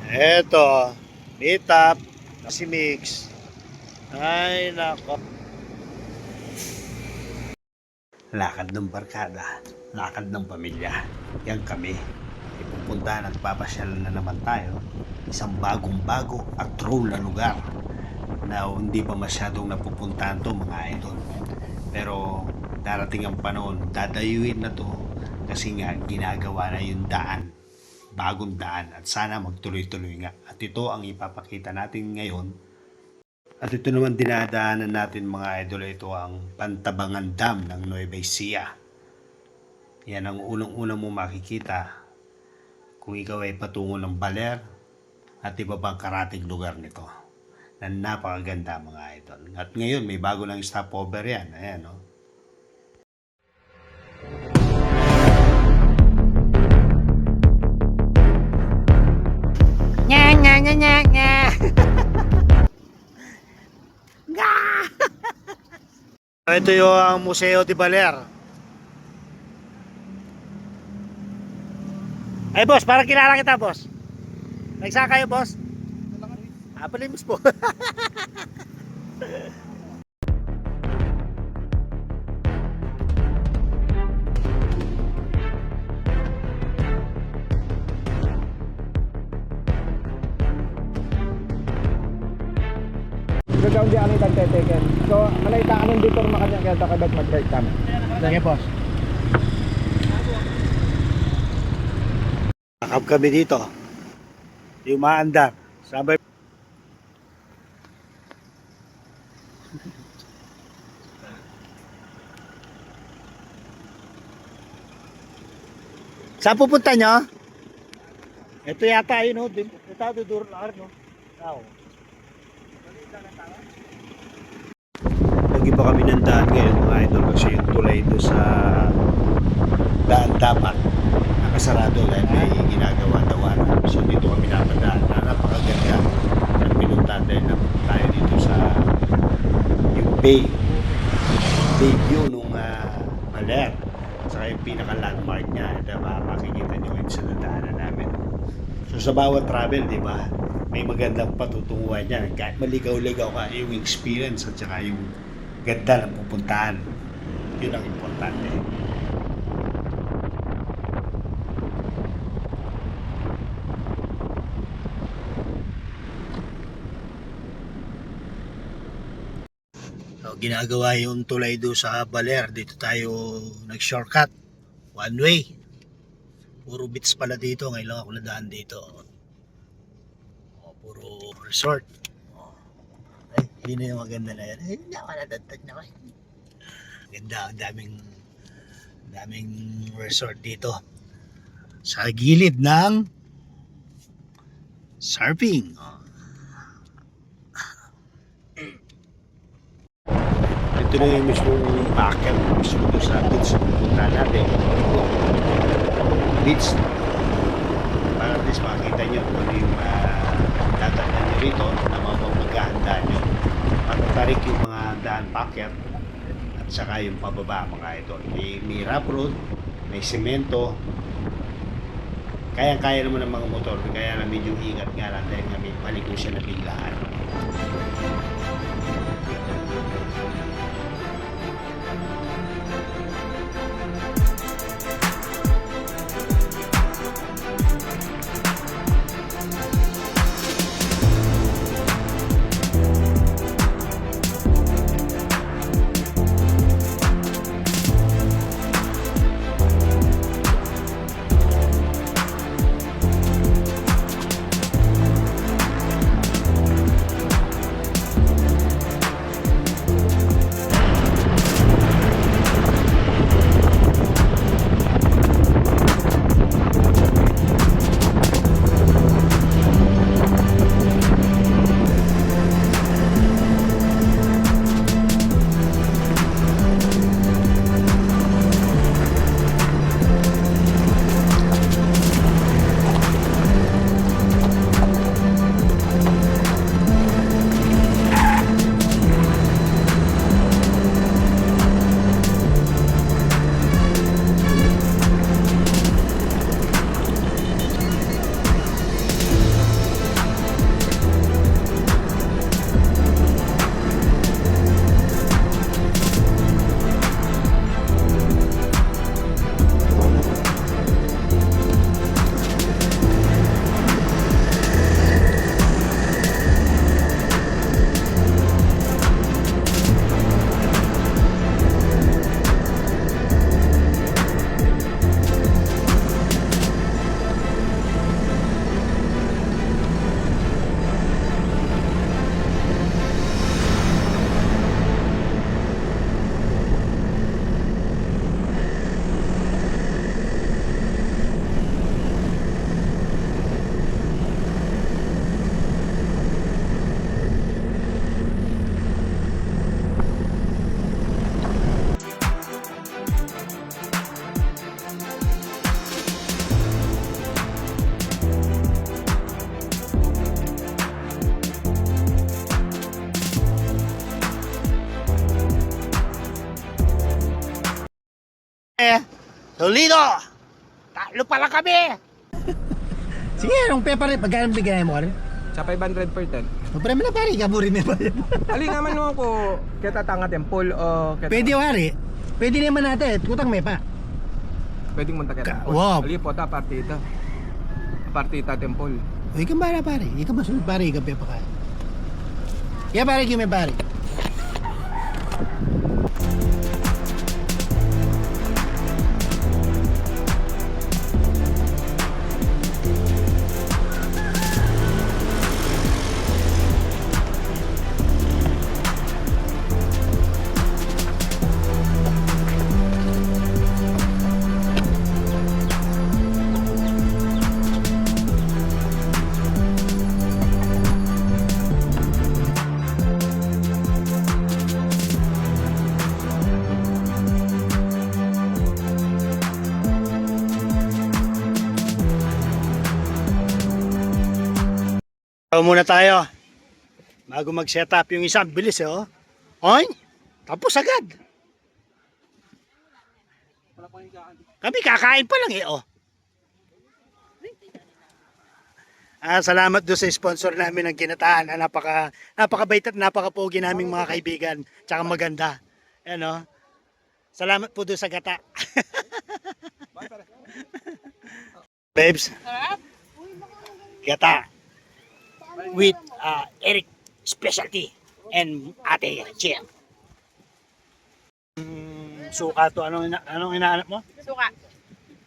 Eto, meet up si Mix. Ay, nako. Lakad ng barkada, lakad ng pamilya. Yan kami. Ipupuntahan at papasyalan na naman tayo. Isang bagong-bago at troll na lugar na hindi pa masyadong napupuntahan to mga idol. Pero darating ang panahon, dadayuin na to kasi nga ginagawa na yung daan, bagong daan, at sana magtuloy-tuloy nga. At ito ang ipapakita natin ngayon. At ito naman dinadaanan natin mga idol, ito ang Pantabangan Dam ng Nueva Ecija. Yan ang unang-unang mo makikita kung ikaw ay patungo ng Baler at iba pang karating lugar nito na napakaganda mga idol. At ngayon may bago lang stopover yan. Ayan, no? Nya nya nya nya nya. Ito yung Museo de Baler. Ay boss, parang kilala kita boss. Nagsaka kayo boss? Palimos po. Gagawin di kami tagteteken. So, malayta kami dito makanya kaya takabag mag-break kami. Sige boss. Nakap kami dito. Yung maandar. Sabay. Saan pupunta nyo? Ito yata yun, no? Ito duduro lang, no? Tao. Nag-iba kami ng daan ngayon mga idol kasi yung tulay doon sa daan dapat nakasarado dahil may ginagawa-dawan. So dito kami napadaan na napakaganda at pinuntahan dahil napunta tayo dito sa yung bay view nung Baler. Saka yung pinaka-landmark niya na makikita nyo ngayon sa nadaanan namin. So sa bawat travel, di ba, may magandang patutunguhan yan. Kahit maligaw-ligaw ka, yung experience at saka yung ganda ng pupuntahan. Yun ang importante. So, ginagawa yung tulay doon sa Baler. Dito tayo nag-shortcut. One way. Puro beach pala dito. Ngayon lang ako nadaan dito. Puro resort. Ay, yun na yung maganda na yan. Ay, hindi ako natatag na kayo. Ganda, ang daming resort dito. Sa gilid ng surfing. Ito na yung mismong bakit mismo doon sa beach. Punta natin. Beach. Para at least makita nyo kung ano yung dadaanan nyo rito na maghahandaan nyo. Matatarik yung mga daan packet at saka yung pababa mga ito. May rough road, may semento. Kaya naman ng mga motor. Kaya na medyo ingat nga lang dahil nga may paliko siya na biglaan. Solido! Talo pala kami! Sige, anong pepper rin? Pagkano bigay mo ka rin? Sa 500 per ton. Pare mo na pare, kaburin mo ba? Ali naman nung ako, kita tanga temple o kita... Pwede wari. Pwede naman natin, kutang may pa. Pwedeng munta kita. Wow. Ali po ta partita. Partita temple. Uy, ikaw ba na pare? Ikaw ba sunod pare, ikaw pa kaya. Kaya pare, kime pare. Tayo muna tayo. Bago mag-set up yung isang bilis eh, oh. Oy! Tapos agad. Kami kakain pa lang eh, oh. Salamat doon sa sponsor namin ng Kinataan. Napakabait at napakapogi naming mga kaibigan. Tsaka maganda. Ayan, oh. Salamat po doon sa gata. Babes. Gata. With Eric Specialty and Ate Chia. Suka to. Anong inaanap mo? Suka.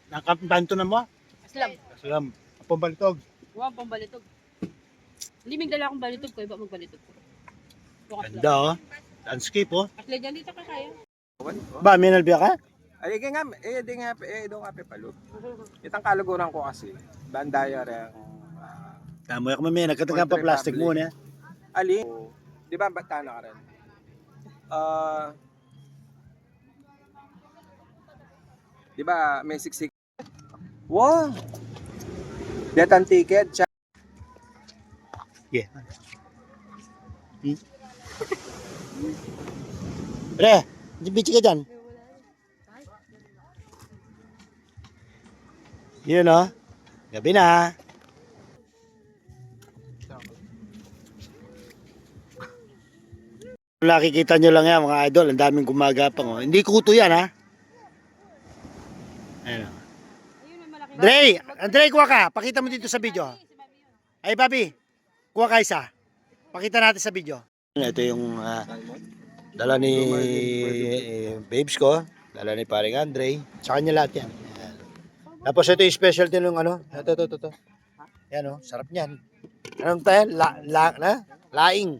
Nakabanto na mo? Aslam. Salam. Pambalitog. Wow, pambalitog. Limig dala akong balitog ko, iba magbalitog ko. Suka aslam. Ganda oh. Landscape oh. Asla dyan dito ka kaya. Ba, may nalbiya ka? Ay, di nga, doon kape palo. Itang kaluguran ko kasi, bandaya rin. Tamo ako mamaya, nagkatagang pa plastic muna. Ali, di ba bata na ka rin? Di ba may siksik? Wow! Detan ticket, Yeah. Pre, bici ka dyan. Yun oh. Gabi na. Nakikita nyo lang yan mga idol, ang daming gumagapang oh. Hindi kuto yan ha. Ayun oh. Dre, kuha ka. Pakita mo dito sa video. Ay Bobby, kuha ka isa. Pakita natin sa video. Ito yung dala ni babes ko, dala ni paring Andre. Sa kanya lahat yan. Ayan. Tapos ito yung specialty ng ano. Ito. Yan oh, sarap niyan. Anong tayo? Laing.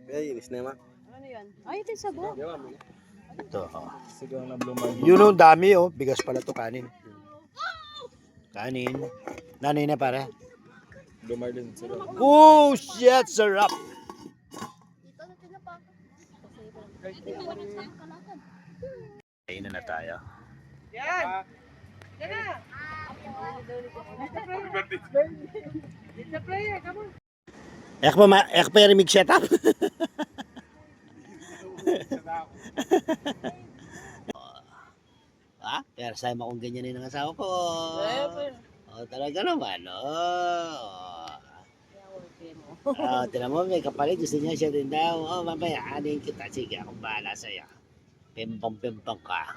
Ano yan? Ay, ito yung sabo. Ito. Oh. Yun oh, dami oh. Bigas pala to kanin. Kanin. Nanay na para. Oh, shit, sarap. Kainan na tayo. Yan! Yan na! It's a player, come on. Ek pa yung setup. Kaya sa mo kung ganyan yung asawa ko. Talaga naman, tinan mo, may kapalit. Gusto niya siya din daw. Mamaya, anin kita. Sige, akong bahala sa'yo. Pimpang ka.